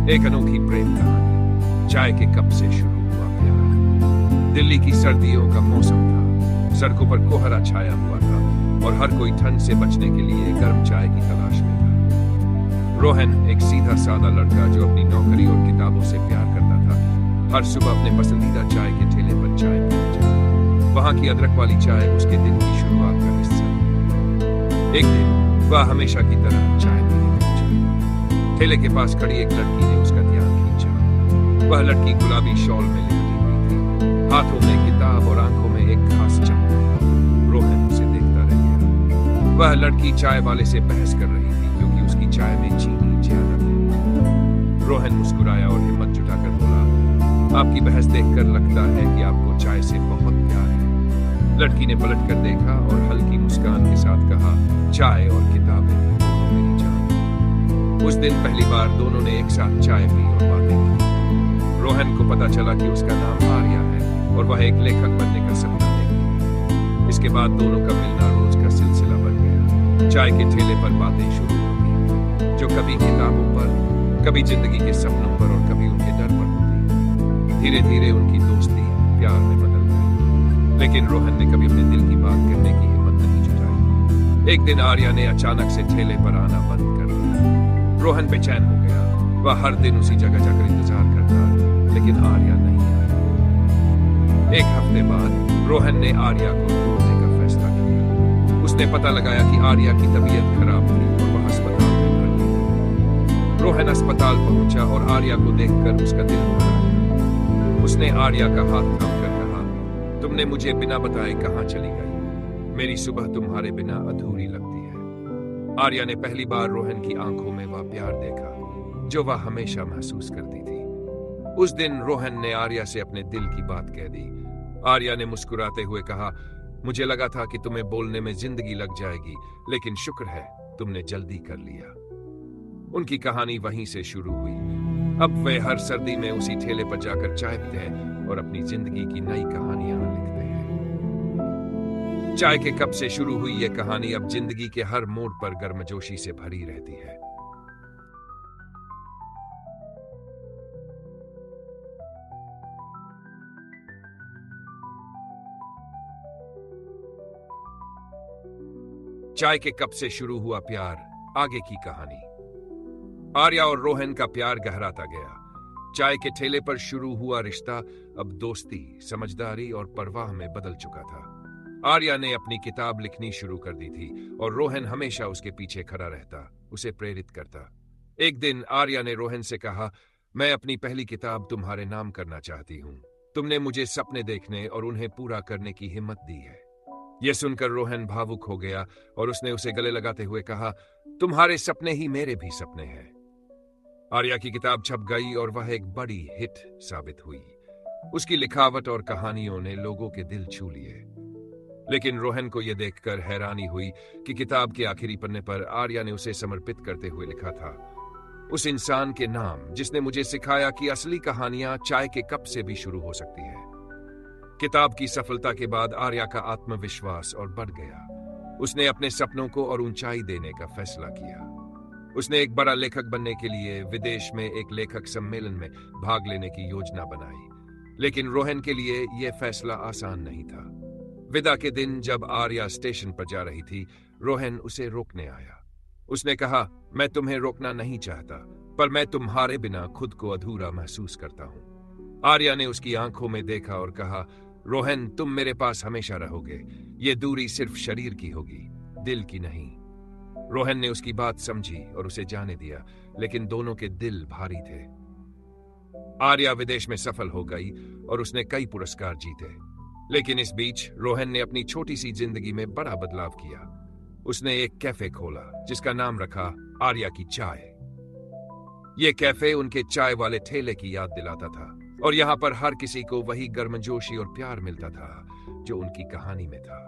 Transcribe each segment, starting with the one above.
एक अनोखी प्रेम कहानी। चाय के कप से शुरू हुआ प्यार। दिल्ली की सर्दियों का मौसम था। सड़कों पर कोहरा छाया हुआ था और हर कोई ठंड से बचने के लिए गर्म चाय की तलाश में था। रोहन एक सीधा सादा लड़का जो अपनी नौकरी और किताबों से प्यार करता था, हर सुबह अपने पसंदीदा चाय के ठेले पर चाय पीने जाता। वहां की अदरक वाली चाय उसके दिन की शुरुआत का हिस्सा। एक दिन वह हमेशा की तरह चाय पीने पहुंचा। ठेले के पास खड़ी एक लड़की ने उसका ध्यान खींचा। वह लड़की गुलाबी शॉल में लिपटी हुई थी, हाथों में किताब और आंखों में एक खास चमक। रोहन उसे देखता रह गया। वह लड़की चाय वाले से बहस कर रही थी क्योंकि उसकी चाय में चीनी ज्यादा थी। रोहन मुस्कुराया और हिम्मत जुटाकर बोला, आपकी बहस देखकर लगता है कि आपको चाय से बहुत प्यार है। लड़की ने पलट कर देखा और हल्की मुस्कान के साथ कहा, चाय और किताबें मेरी जान। उस दिन पहली बार दोनों ने एक साथ चाय पी और बातें की। रोहन को पता चला कि उसका नाम आर्या है और वह एक लेखक बनने का सपना देखती। इसके बाद दोनों का मिलना रोज का सिलसिला बन गया। चाय के ठेले पर बातें शुरू होती, जो कभी किताबों पर, कभी जिंदगी के सपनों पर और कभी उनके डर पर होती। धीरे धीरे उनकी दोस्ती प्यार में बदल गई, लेकिन रोहन ने कभी अपने दिल की बात करने की हिम्मत नहीं जुटाई। एक दिन आर्या ने अचानक से ठेले पर आना बंद कर दिया। रोहन बेचैन हो गया। वह हर दिन उसी जगह जाकर इंतजार करता, लेकिन आर्या नहीं आई। एक हफ्ते बाद रोहन ने आर्या को ढूंढने का फैसला किया। उसने पता लगाया कि आर्या की तबीयत खराब थी और वह अस्पताल में भर्ती थी। रोहन अस्पताल पहुंचा और आर्या को देखकर उसका दिल भर आया। उसने आर्या का हाथ थामकर कहा, तुमने मुझे बिना बताए कहां चली गई? मेरी सुबह तुम्हारे बिना अधूरी लगती है। आर्या ने पहली बार रोहन की आंखों में वह प्यार देखा जो वह हमेशा महसूस करती थी। उस दिन रोहन ने आर्या से अपने दिल की बात कह दी। आर्या ने मुस्कुराते हुए कहा, मुझे लगा था कि तुम्हें बोलने में जिंदगी लग जाएगी, लेकिन शुक्र है तुमने जल्दी कर लिया। उनकी कहानी वहीं से शुरू हुई। अब वे हर सर्दी में उसी ठेले पर जाकर चाय पीते हैं और अपनी जिंदगी की नई कहानियां लिखते हैं। चाय के कप से शुरू हुई यह कहानी अब जिंदगी के हर मोड़ पर गर्मजोशी से भरी रहती है। चाय के कप से शुरू हुआ प्यार, आगे की कहानी। आर्या और रोहन का प्यार गहराता गया। चाय के ठेले पर शुरू हुआ रिश्ता अब दोस्ती, समझदारी और परवाह में बदल चुका था। आर्या ने अपनी किताब लिखनी शुरू कर दी थी और रोहन हमेशा उसके पीछे खड़ा रहता, उसे प्रेरित करता। एक दिन आर्या ने रोहन से कहा, मैं अपनी पहली किताब तुम्हारे नाम करना चाहती हूँ। तुमने मुझे सपने देखने और उन्हें पूरा करने की हिम्मत दी है। यह सुनकर रोहन भावुक हो गया और उसने उसे गले लगाते हुए कहा, तुम्हारे सपने ही मेरे भी सपने हैं। आर्या की किताब छप गई और वह एक बड़ी हिट साबित हुई। उसकी लिखावट और कहानियों ने लोगों के दिल छू लिए। लेकिन रोहन को यह देखकर हैरानी हुई कि किताब के आखिरी पन्ने पर आर्या ने उसे समर्पित करते हुए लिखा था, उस इंसान के नाम जिसने मुझे सिखाया कि असली कहानियां चाय के कप से भी शुरू हो सकती है। किताब की सफलता के बाद आर्या का आत्मविश्वास और बढ़ गया। उसने अपने सपनों को और ऊंचाई देने का फैसला किया। उसने एक बड़ा लेखक बनने के लिए विदेश में एक लेखक सम्मेलन में भाग लेने की योजना बनाई। लेकिन रोहन के लिए यह फैसला आसान नहीं था। विदा के दिन जब आर्या स्टेशन पर जा रही थी, रोहन उसे रोकने आया। उसने कहा, मैं तुम्हें रोकना नहीं चाहता, पर मैं तुम्हारे बिना खुद को अधूरा महसूस करता हूं। आर्या ने उसकी आंखों में देखा और कहा, रोहन, तुम मेरे पास हमेशा रहोगे। ये दूरी सिर्फ शरीर की होगी, दिल की नहीं। रोहन ने उसकी बात समझी और उसे जाने दिया, लेकिन दोनों के दिल भारी थे। आर्या विदेश में सफल हो गई और उसने कई पुरस्कार जीते। लेकिन इस बीच रोहन ने अपनी छोटी सी जिंदगी में बड़ा बदलाव किया। उसने एक कैफे खोला जिसका नाम रखा आर्या की चाय। यह कैफे उनके चाय वाले ठेले की याद दिलाता था और यहां पर हर किसी को वही गर्मजोशी और प्यार मिलता था जो उनकी कहानी में था।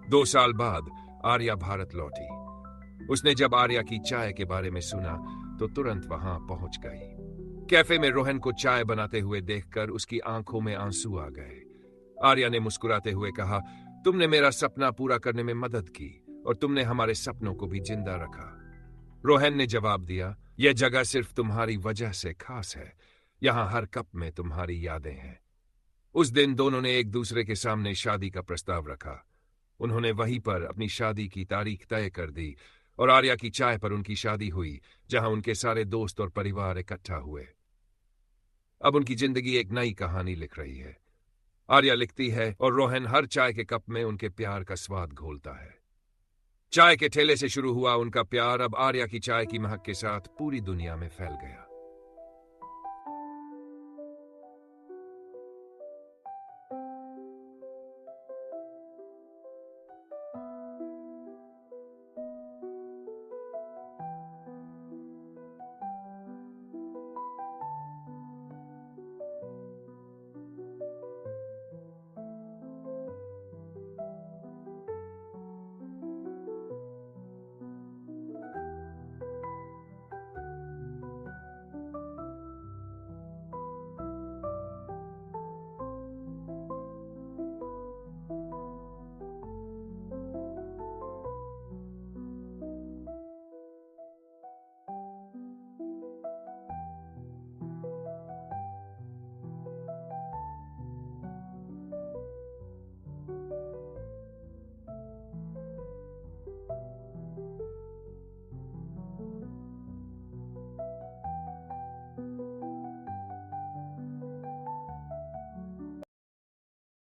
2 साल बाद आर्या भारत लौटी। उसने जब आर्या की चाय के बारे में सुना तो तुरंत वहां पहुंच गई। कैफे में रोहन को चाय बनाते हुए देखकर उसकी आंखों में आंसू आ गए। आर्या ने मुस्कुराते हुए कहा, तुमने मेरा सपना पूरा करने में मदद की और तुमने हमारे सपनों को भी जिंदा रखा। रोहन ने जवाब दिया, यह जगह सिर्फ तुम्हारी वजह से खास है। यहां हर कप में तुम्हारी यादें हैं। उस दिन दोनों ने एक दूसरे के सामने शादी का प्रस्ताव रखा। उन्होंने वहीं पर अपनी शादी की तारीख तय कर दी और आर्या की चाय पर उनकी शादी हुई, जहां उनके सारे दोस्त और परिवार इकट्ठा हुए। अब उनकी जिंदगी एक नई कहानी लिख रही है। आर्या लिखती है और रोहन हर चाय के कप में उनके प्यार का स्वाद घोलता है। चाय के ठेले से शुरू हुआ उनका प्यार अब आर्या की चाय की महक के साथ पूरी दुनिया में फैल गया।